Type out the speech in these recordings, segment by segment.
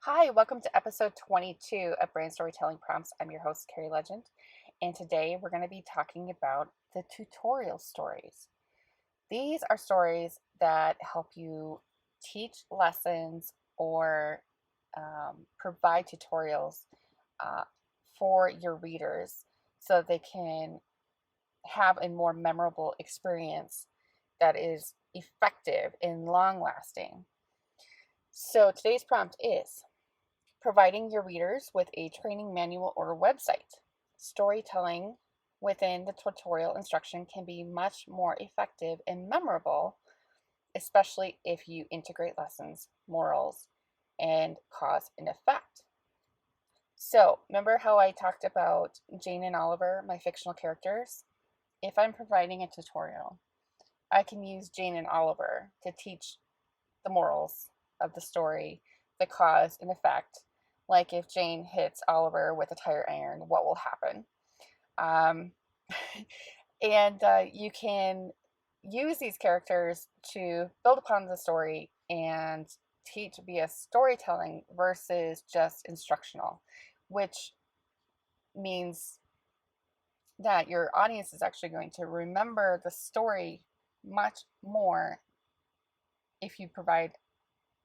Hi, welcome to episode 22 of Brand Storytelling Prompts. I'm your host, Carrie Legend, and today we're going to be talking about the tutorial stories. These are stories that help you teach lessons or provide tutorials uh, for your readers so they can have a more memorable experience that is effective and long lasting. So today's prompt is: providing your readers with a training manual or website. Storytelling within the tutorial instruction can be much more effective and memorable, especially if you integrate lessons, morals, and cause and effect. So, remember how I talked about Jane and Oliver, my fictional characters? If I'm providing a tutorial, I can use Jane and Oliver to teach the morals of the story, the cause and effect. Like if Jane hits Oliver with a tire iron, what will happen? Um, and you can use these characters to build upon the story and teach via storytelling versus just instructional, which means that your audience is actually going to remember the story much more if you provide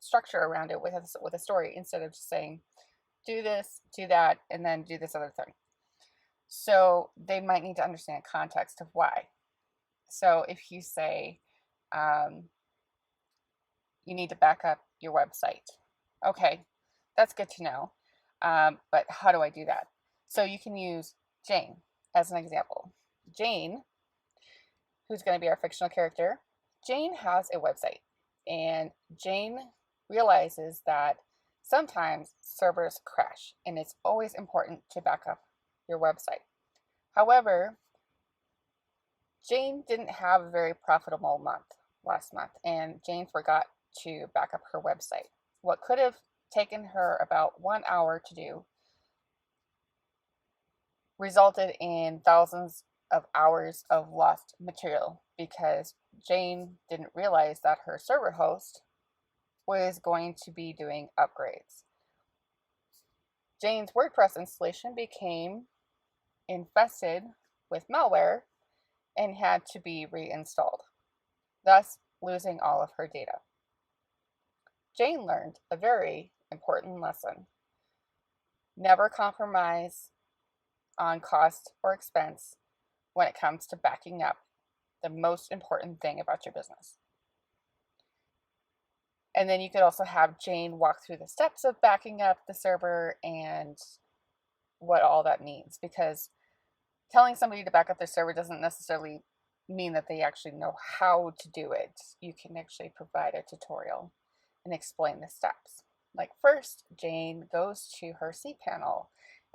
structure around it with a story instead of just saying do this, do that, and then do this other thing. So they might need to understand context of why. So if you say um, you need to back up your website, okay, that's good to know. But how do I do that? So you can use Jane as an example. Jane, who's going to be our fictional character, Jane has a website, and Jane realizes that sometimes servers crash, and it's always important to back up your website. However, Jane didn't have a very profitable month last month, and Jane forgot to back up her website. What could have taken her about 1 hour to do resulted in thousands of hours of lost material because Jane didn't realize that her server host was going to be doing upgrades. Jane's WordPress installation became infested with malware and had to be reinstalled, thus losing all of her data. Jane learned a very important lesson: never compromise on cost or expense when it comes to backing up the most important thing about your business. And then you could also have Jane walk through the steps of backing up the server and what all that means, because telling somebody to back up their server doesn't necessarily mean that they actually know how to do it. You can actually provide a tutorial and explain the steps. Like first, Jane goes to her cPanel,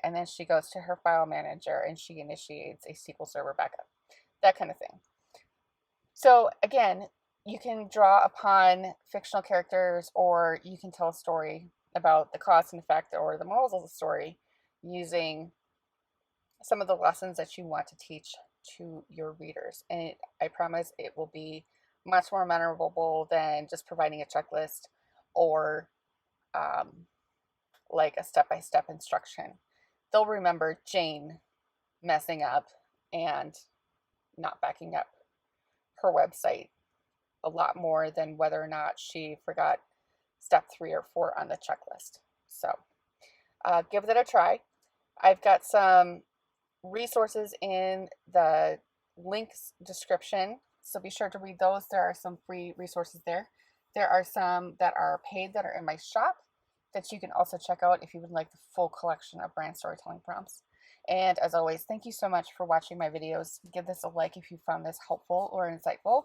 and then she goes to her file manager and she initiates a SQL Server backup, that kind of thing. So again, you can draw upon fictional characters, or you can tell a story about the cause and effect or the morals of the story using some of the lessons that you want to teach to your readers. And I promise it will be much more memorable than just providing a checklist or um, like a step by step instruction. They'll remember Jane messing up and not backing up her website a lot more than whether or not she forgot step 3 or 4 on the checklist. So give that a try. I've got some resources in the links description, so be sure to read those. There are some free resources there. There are some that are paid that are in my shop that you can also check out if you would like the full collection of brand storytelling prompts. And as always, thank you so much for watching my videos. Give this a like if you found this helpful or insightful,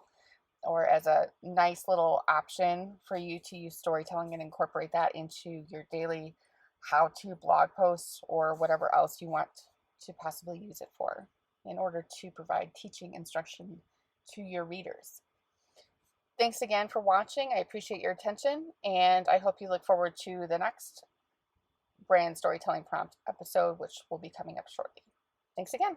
or as a nice little option for you to use storytelling and incorporate that into your daily how-to blog posts or whatever else you want to possibly use it for in order to provide teaching instruction to your readers. Thanks again for watching. I appreciate your attention, and I hope you look forward to the next brand storytelling prompt episode, which will be coming up shortly. Thanks again.